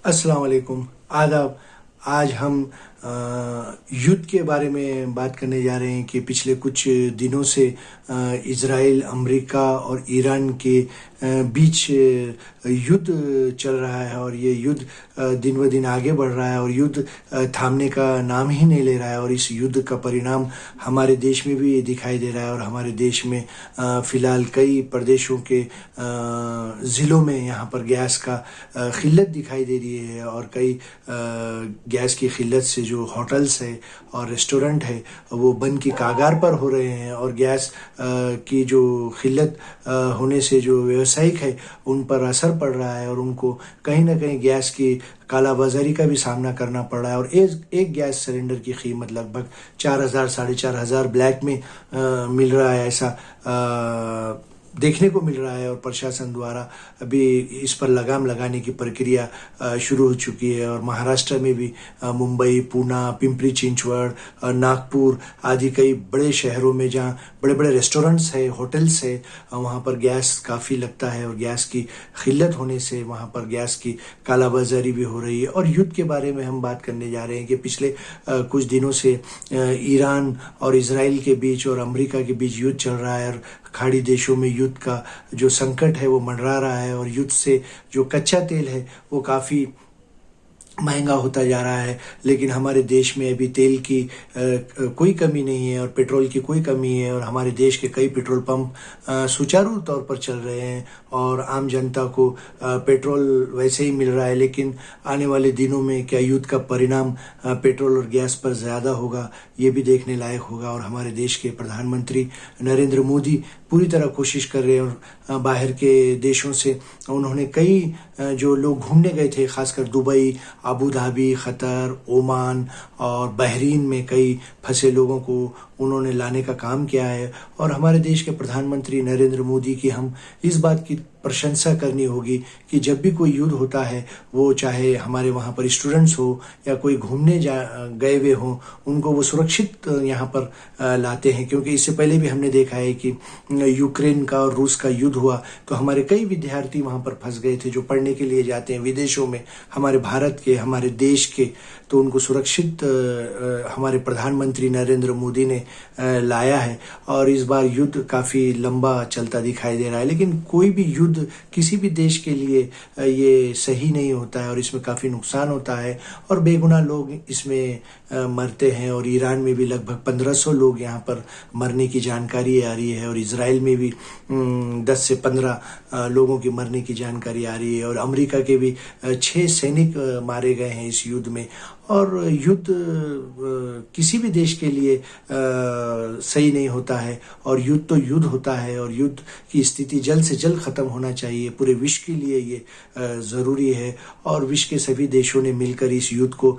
अस्सलाम वालेकुम, आदाब। आज हम युद्ध के बारे में बात करने जा रहे हैं कि पिछले कुछ दिनों से इज़राइल, अमेरिका और ईरान के बीच युद्ध चल रहा है और ये युद्ध दिन ब दिन आगे बढ़ रहा है और युद्ध थामने का नाम ही नहीं ले रहा है। और इस युद्ध का परिणाम हमारे देश में भी दिखाई दे रहा है और हमारे देश में फ़िलहाल कई प्रदेशों के ज़िलों में यहाँ पर गैस का किल्लत दिखाई दे रही है और कई गैस की किल्लत से जो होटल्स है और रेस्टोरेंट है वो बंद की कागार पर हो रहे हैं और गैस की जो किल्लत होने से जो व्यावसायिक है उन पर असर पड़ रहा है और उनको कहीं ना कहीं गैस की कालाबाजारी का भी सामना करना पड़ रहा है। और एक गैस सिलेंडर की कीमत लगभग 4,000 4,500 ब्लैक में मिल रहा है, ऐसा देखने को मिल रहा है। और प्रशासन द्वारा अभी इस पर लगाम लगाने की प्रक्रिया शुरू हो चुकी है और महाराष्ट्र में भी मुंबई, पूना, पिंपरी चिंचवड, नागपुर आदि कई बड़े शहरों में जहाँ बड़े बड़े रेस्टोरेंट्स है, होटल्स है, वहाँ पर गैस काफ़ी लगता है और गैस की किल्लत होने से वहाँ पर गैस की कालाबाजारी भी हो रही है। और युद्ध के बारे में हम बात करने जा रहे हैं कि पिछले कुछ दिनों से ईरान और इजराइल के बीच और अमेरिका के बीच युद्ध चल रहा है और खाड़ी देशों में युद्ध का जो संकट है वो मंडरा रहा है और युद्ध से जो कच्चा तेल है वो काफ़ी महंगा होता जा रहा है। लेकिन हमारे देश में अभी तेल की कोई कमी नहीं है और पेट्रोल की कोई कमी है और हमारे देश के कई पेट्रोल पंप सुचारू तौर पर चल रहे हैं और आम जनता को पेट्रोल वैसे ही मिल रहा है। लेकिन आने वाले दिनों में क्या युद्ध का परिणाम पेट्रोल और गैस पर ज़्यादा होगा, ये भी देखने लायक होगा। और हमारे देश के प्रधानमंत्री नरेंद्र मोदी पूरी तरह कोशिश कर रहे हैं और बाहर के देशों से उन्होंने कई जो लोग घूमने गए थे, खासकर दुबई, अबू धाबी, क़तर, ओमान और बहरीन में कई फंसे लोगों को उन्होंने लाने का काम किया है। और हमारे देश के प्रधानमंत्री नरेंद्र मोदी की हम इस बात की प्रशंसा करनी होगी कि जब भी कोई युद्ध होता है, वो चाहे हमारे वहाँ पर स्टूडेंट्स हो या कोई घूमने गए हुए हों, उनको वो सुरक्षित यहाँ पर लाते हैं। क्योंकि इससे पहले भी हमने देखा है कि यूक्रेन का और रूस का युद्ध हुआ तो हमारे कई विद्यार्थी वहाँ पर फंस गए थे जो पढ़ने के लिए जाते हैं विदेशों में, हमारे भारत के, हमारे देश के। तो उनको सुरक्षित हमारे प्रधानमंत्री नरेंद्र मोदी ने लाया है और इस बार युद्ध काफ़ी लंबा चलता दिखाई दे रहा है। लेकिन कोई भी युद्ध किसी भी देश के लिए ये सही नहीं होता है और इसमें काफ़ी नुकसान होता है और बेगुनाह लोग इसमें मरते हैं। और ईरान में भी लगभग 1,500 लोग यहाँ पर मरने की जानकारी आ रही है और इजराइल में भी 10 से 15 लोगों की मरने की जानकारी आ रही है और अमेरिका के भी 6 सैनिक मारे गए हैं इस युद्ध में। और युद्ध किसी भी देश के लिए सही नहीं होता है और युद्ध तो युद्ध होता है और युद्ध की स्थिति जल्द से जल्द ख़त्म होना चाहिए। पूरे विश्व के लिए ये ज़रूरी है और विश्व के सभी देशों ने मिलकर इस युद्ध को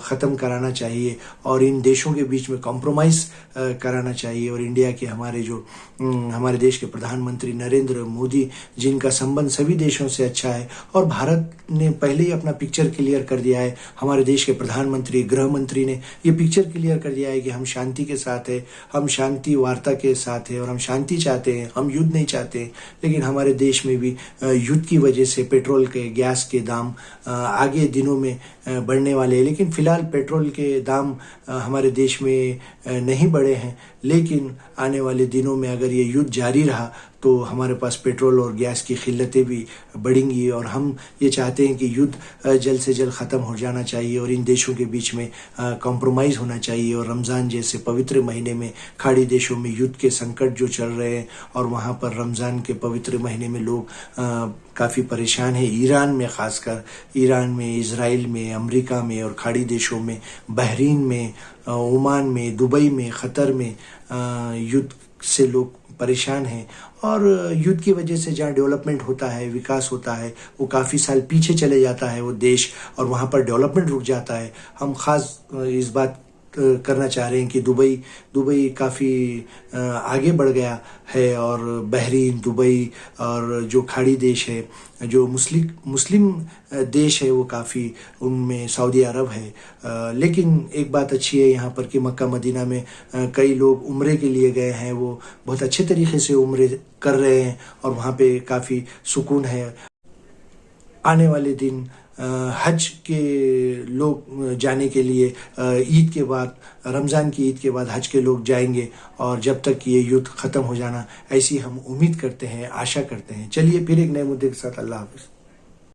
ख़त्म कराना चाहिए और इन देशों के बीच में कॉम्प्रोमाइज़ कराना चाहिए। और इंडिया के हमारे देश के प्रधानमंत्री नरेंद्र मोदी, जिनका संबंध सभी देशों से अच्छा है और भारत ने पहले ही अपना पिक्चर क्लियर कर दिया है, हमारे देश के प्रधानमंत्री, गृह मंत्री ने ये पिक्चर क्लियर कर दिया है कि हम शांति के साथ है, हम शांति वार्ता के साथ है और हम शांति चाहते हैं, हम युद्ध नहीं चाहते। लेकिन हमारे देश में भी युद्ध की वजह से पेट्रोल के, गैस के दाम आगे दिनों में बढ़ने वाले हैं। लेकिन फ़िलहाल पेट्रोल के दाम हमारे देश में नहीं बढ़े हैं, लेकिन आने वाले दिनों में अगर ये युद्ध जारी रहा तो हमारे पास पेट्रोल और गैस की किल्लतें भी बढ़ेंगी। और हम ये चाहते हैं कि युद्ध जल्द से जल्द ख़त्म हो जाना चाहिए और इन देशों के बीच में कॉम्प्रोमाइज़ होना चाहिए। और रमज़ान जैसे पवित्र महीने में खाड़ी देशों में युद्ध के संकट जो चल रहे हैं और वहाँ पर रमज़ान के पवित्र महीने में लोग काफ़ी परेशान हैं। ईरान में, ख़ासकर ईरान में, इजराइल में, अमेरिका में और खाड़ी देशों में, बहरीन में, ओमान में, दुबई में, क़तर में युद्ध से लोग परेशान हैं। और युद्ध की वजह से जहाँ डेवलपमेंट होता है, विकास होता है, वो काफ़ी साल पीछे चले जाता है वो देश और वहाँ पर डेवलपमेंट रुक जाता है। हम ख़ास इस बात करना चाह रहे हैं कि दुबई काफ़ी आगे बढ़ गया है और बहरीन, दुबई और जो खाड़ी देश है, जो मुस्लिम देश है, वो काफ़ी उनमें सऊदी अरब है। लेकिन एक बात अच्छी है यहाँ पर कि मक्का मदीना में कई लोग उम्रे के लिए गए हैं, वो बहुत अच्छे तरीके से उम्रे कर रहे हैं और वहाँ पे काफ़ी सुकून है। आने वाले दिन हज के लोग जाने के लिए ईद के बाद, रमज़ान की ईद के बाद हज के लोग जाएंगे, और जब तक ये युद्ध ख़त्म हो जाना, ऐसी हम उम्मीद करते हैं, आशा करते हैं। चलिए फिर एक नए मुद्दे के साथ, अल्लाह हाफ़िज़।